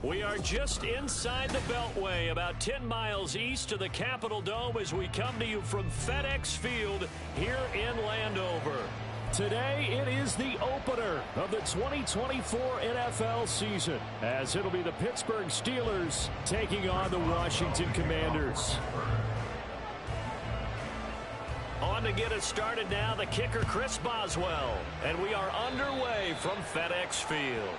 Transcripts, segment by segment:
We are just inside the Beltway, about 10 miles east of the Capitol Dome as we come to you from FedEx Field here in Landover. Today, it is the opener of the 2024 NFL season, as it'll be the Pittsburgh Steelers taking on the Washington Commanders. On to get us started now, the kicker Chris Boswell, and we are underway from FedEx Field.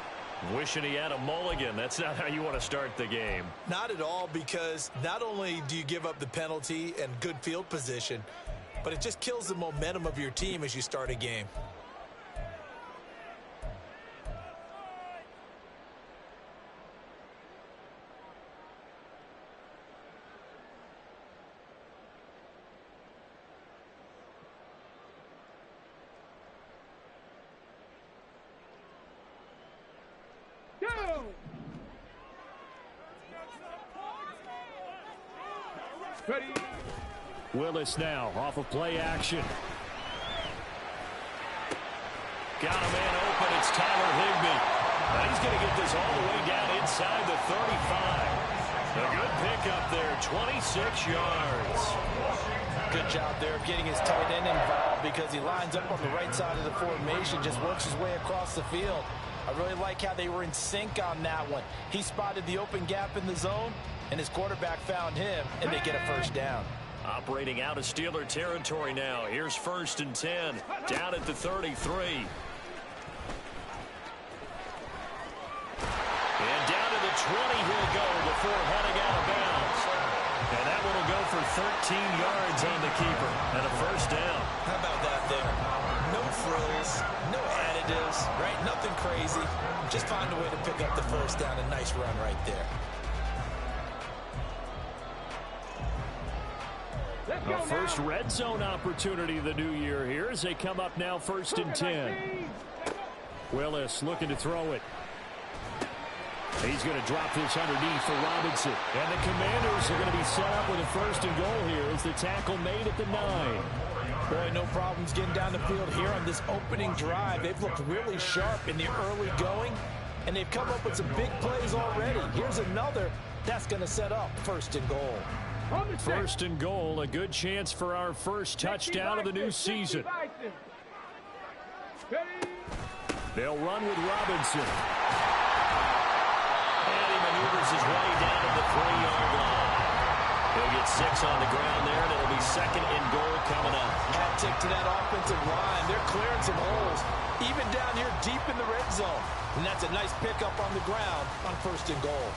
Wishing he had a mulligan. That's not how you want to start the game. Not at all, because not only do you give up the penalty and good field position, but it just kills the momentum of your team as you start a game. Ready. Willis now off of play action. Got a man open. It's Tyler Higbee. Now he's going to get this all the way down inside the 35. A good pickup there, 26 yards. Good job there of getting his tight end involved, because he lines up on the right side of the formation, just works his way across the field. I really like how they were in sync on that one. He spotted the open gap in the zone, and his quarterback found him, and they get a first down. Operating out of Steeler territory now. Here's 1st and 10, down at the 33. And down to the 20 he'll go before heading out of bounds. And that one will go for 13 yards on the keeper and a first down. How about that there? No frills, no additives, right? Nothing crazy. Just find a way to pick up the first down. A nice run right there. A first red zone opportunity of the new year here as they come up now 1st and 10. Willis looking to throw it. He's going to drop this underneath for Robinson. And the Commanders are going to be set up with a 1st and goal here as the tackle made at the 9. Boy, no problems getting down the field here on this opening drive. They've looked really sharp in the early going, and they've come up with some big plays already. Here's another that's going to set up 1st and goal. 1st and goal, a good chance for our first touchdown of the new season. They'll run with Robinson. And he maneuvers his way down to the 3-yard line. He'll get 6 on the ground there, and it'll be 2nd and goal coming up. Hat tick to that offensive line. They're clearing some holes, even down here deep in the red zone. And that's a nice pickup on the ground on 1st and goal.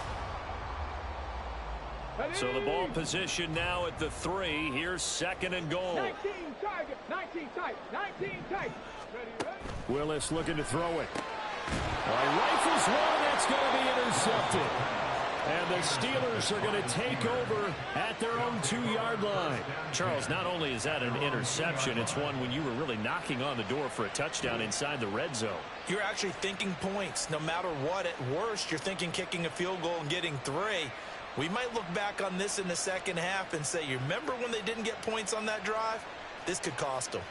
So the ball position now at the 3. Here's 2nd and goal. 19 target, 19 tight, 19 tight. Ready. Willis looking to throw it. Rifles one, that's going to be intercepted. And the Steelers are going to take over at their own 2-yard line. Charles, not only is that an interception, it's one when you were really knocking on the door for a touchdown inside the red zone. You're actually thinking points. No matter what, at worst, you're thinking kicking a field goal and getting 3. We might look back on this in the second half and say, you remember when they didn't get points on that drive? This could cost them.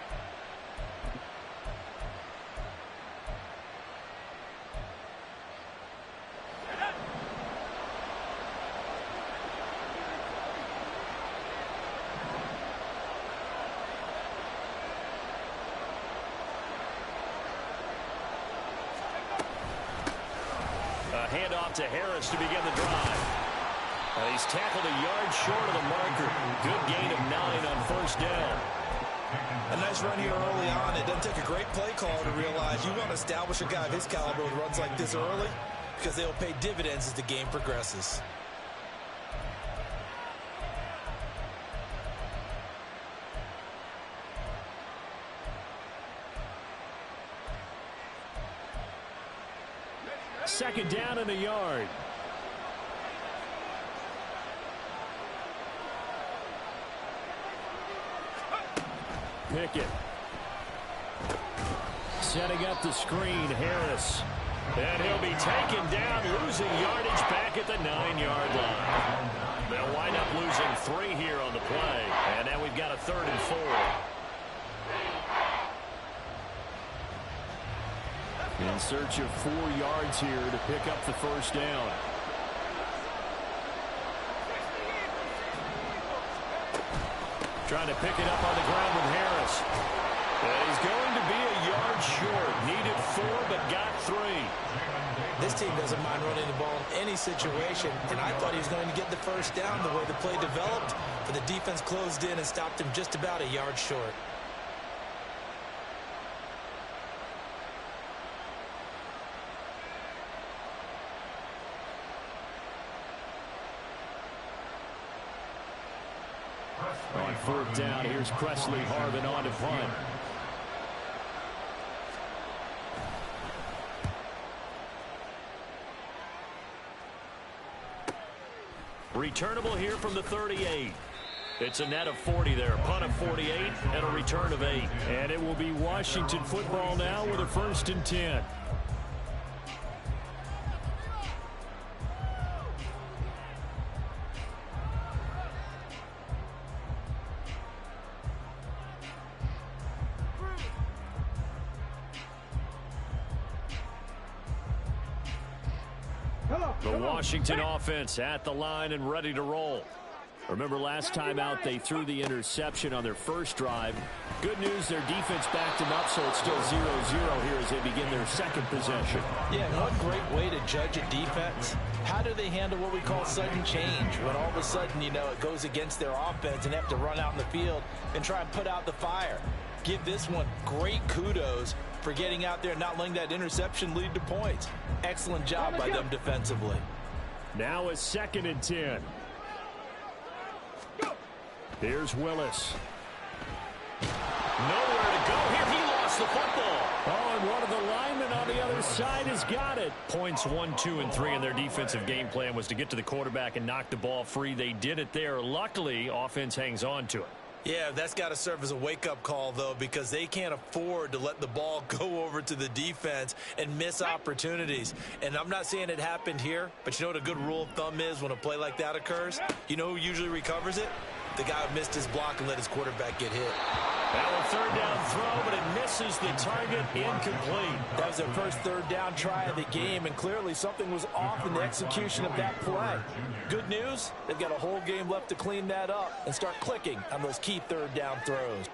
A handoff to Harris to begin the drive. He's tackled a yard short of the marker. Good gain of 9 on 1st down. A nice run here early on. It doesn't take a great play caller to realize you want to establish a guy of his caliber with runs like this early, because they'll pay dividends as the game progresses. Second down and a yard. Pickett. Setting up the screen, Harris. And he'll be taken down, losing yardage back at the 9-yard line. They'll wind up losing 3 here on the play. And now we've got a 3rd and 4. In search of 4 yards here to pick up the first down. Trying to pick it up on the ground with Harris. And he's going to be a yard short. Needed 4, but got 3. This team doesn't mind running the ball in any situation, and I thought he was going to get the first down the way the play developed, but the defense closed in and stopped him just about a yard short. On 4th down, here's Presley Harvin on to punt. Returnable here from the 38. It's a net of 40 there. Punt of 48 and a return of 8. And it will be Washington football now with a 1st and 10. The Washington offense at the line and ready to roll. Remember last time out they threw the interception on their first drive. Good news, their defense backed them up, so it's still 0-0 here as they begin their second possession. Yeah, one great way to judge a defense. How do they handle what we call sudden change? When all of a sudden, you know, it goes against their offense and they have to run out in the field and try and put out the fire. Give this one great kudos for getting out there and not letting that interception lead to points. Excellent job by them defensively. Now a 2nd and 10. Here's Willis. Nowhere to go here. He lost the football. Oh, and one of the linemen on the other side has got it. Points 1, 2, and 3 in their defensive game plan was to get to the quarterback and knock the ball free. They did it there. Luckily, offense hangs on to it. Yeah, that's got to serve as a wake-up call, though, because they can't afford to let the ball go over to the defense and miss opportunities. And I'm not saying it happened here, but you know what a good rule of thumb is when a play like that occurs? You know who usually recovers it? The guy who missed his block and let his quarterback get hit. Now a 3rd down throw, but it misses the target. Incomplete. That was their first 3rd down try of the game, and clearly something was off in the execution of that play. Good news, they've got a whole game left to clean that up and start clicking on those key 3rd down throws.